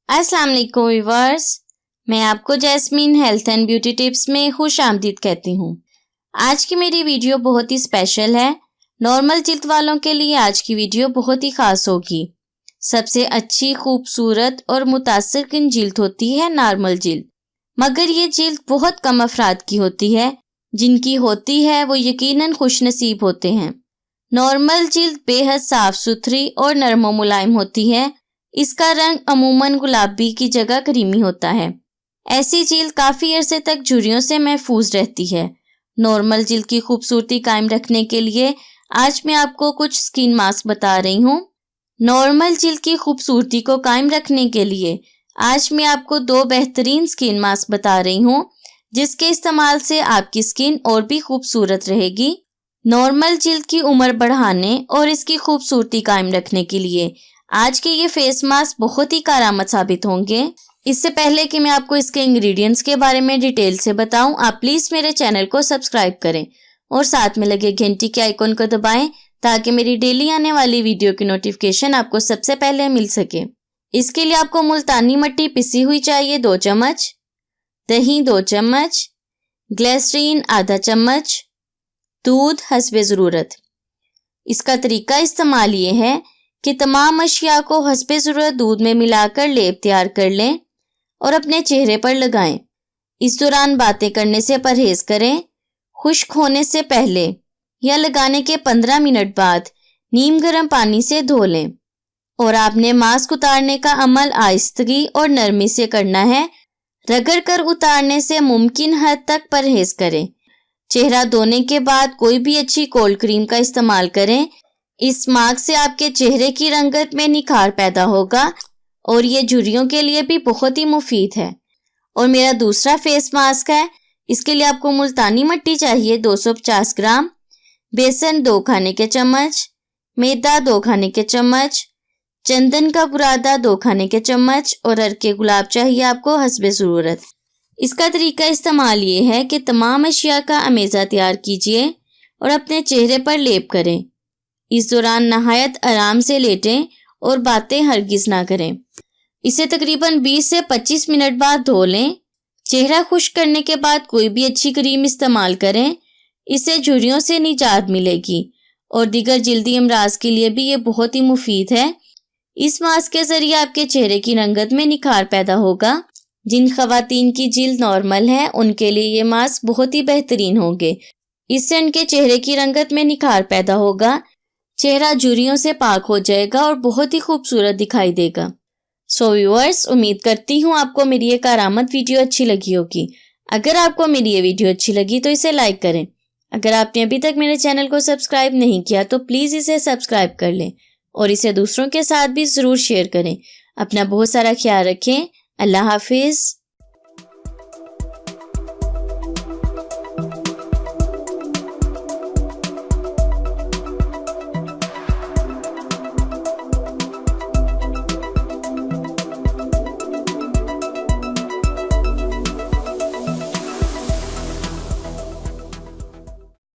अस्सलाम वालेकुम व्यूअर्स, मैं आपको jasmine health and beauty tips में खुश आमदीद कहती हूँ। आज की मेरी वीडियो बहुत ही स्पेशल है। नॉर्मल जिल्द वालों के लिए आज की वीडियो बहुत ही खास होगी। सबसे अच्छी, खूबसूरत और मुतासिरकुन जिल्द होती है नॉर्मल जिल्द, मगर ये जिल्द बहुत कम अफराद की होती है। जिनकी होती है वो यकीनन खुशनसीब होते हैं। नॉर्मल जिल्द बेहद साफ सुथरी और नरम व मुलायम होती है। इसका रंग अमूमन गुलाबी की जगह क्रीमी होता है। ऐसी जिल्द काफ़ी अरसे तक झुर्रियों से महफूज रहती है। नॉर्मल जिल्द की खूबसूरती कायम रखने के लिए आज मैं आपको कुछ स्किन मास्क बता रही हूँ। नॉर्मल जिल्द की खूबसूरती को कायम रखने के लिए आज मैं आपको 2 बेहतरीन स्किन मास्क बता रही हूँ, जिसके इस्तेमाल से आपकी स्किन और भी खूबसूरत रहेगी। नॉर्मल जिल्द की उम्र बढ़ाने और इसकी खूबसूरती कायम रखने के लिए आज के ये फेस मास्क बहुत ही कारआमद साबित होंगे। इससे पहले कि मैं आपको इसके इंग्रेडिएंट्स के बारे में डिटेल से बताऊं, आप प्लीज़ मेरे चैनल को सब्सक्राइब करें और साथ में लगे घंटी के आइकन को दबाएं ताकि मेरी डेली आने वाली वीडियो की नोटिफिकेशन आपको सबसे पहले मिल सके। इसके लिए आपको मुल्तानी मिट्टी पिसी हुई चाहिए 2 चम्मच, दही 2 चम्मच, ग्लिसरीन आधा चम्मच, दूध हस्बे ज़रूरत। इसका तरीका इस्तेमाल ये है कि तमाम अशिया को हस्बे ज़रूरत दूध में मिलाकर लेप तैयार कर लें और अपने चेहरे पर लगाएं। इस दौरान बातें करने से परहेज करें। खुश्क होने से पहले या लगाने के 15 मिनट बाद नीम गर्म पानी से धो लें और आपने मास्क उतारने का अमल आहिस्तगी और नरमी से करना है। रगड़ कर उतारने से मुमकिन हद तक परहेज करें। चेहरा धोने के बाद कोई भी अच्छी कोल्ड क्रीम का इस्तेमाल करें। इस मास्क से आपके चेहरे की रंगत में निखार पैदा होगा और ये झुर्रियों के लिए भी बहुत ही मुफीद है। और मेरा दूसरा फेस मास्क है। इसके लिए आपको मुल्तानी मिट्टी चाहिए 250 ग्राम, बेसन 2 खाने के चम्मच, मैदा 2 खाने के चम्मच, चंदन का बुरादा 2 खाने के चम्मच और अरके गुलाब चाहिए आपको हस्बे ज़रूरत। इसका तरीका इस्तेमाल ये है कि तमाम अशिया का अमेज़ा तैयार कीजिए और अपने चेहरे पर लेप करें। इस दौरान नहायत आराम से लेटें और बातें हरगिज़ ना करें। इसे तकरीबन 20 से 25 मिनट बाद धो लें। चेहरा खुश्क करने के बाद कोई भी अच्छी क्रीम इस्तेमाल करें। इससे झुर्रियों से निजात मिलेगी और दीगर जिल्दी अमराज के लिए भी ये बहुत ही मुफीद है। इस मास्क के ज़रिए आपके चेहरे की रंगत में निखार पैदा होगा। जिन ख़वातीन की जिल्द नॉर्मल है उनके लिए ये मास्क बहुत ही बेहतरीन होंगे। इससे उनके चेहरे की रंगत में निखार पैदा होगा, चेहरा झुर्रियों से पाक हो जाएगा और बहुत ही खूबसूरत दिखाई देगा। सो व्यूअर्स, उम्मीद करती हूँ आपको मेरी ये कारआमद वीडियो अच्छी लगी होगी। अगर आपको मेरी ये वीडियो अच्छी लगी तो इसे लाइक करें। अगर आपने अभी तक मेरे चैनल को सब्सक्राइब नहीं किया तो प्लीज़ इसे सब्सक्राइब कर लें और इसे दूसरों के साथ भी ज़रूर शेयर करें। अपना बहुत सारा ख्याल रखें। अल्लाह हाफिज़।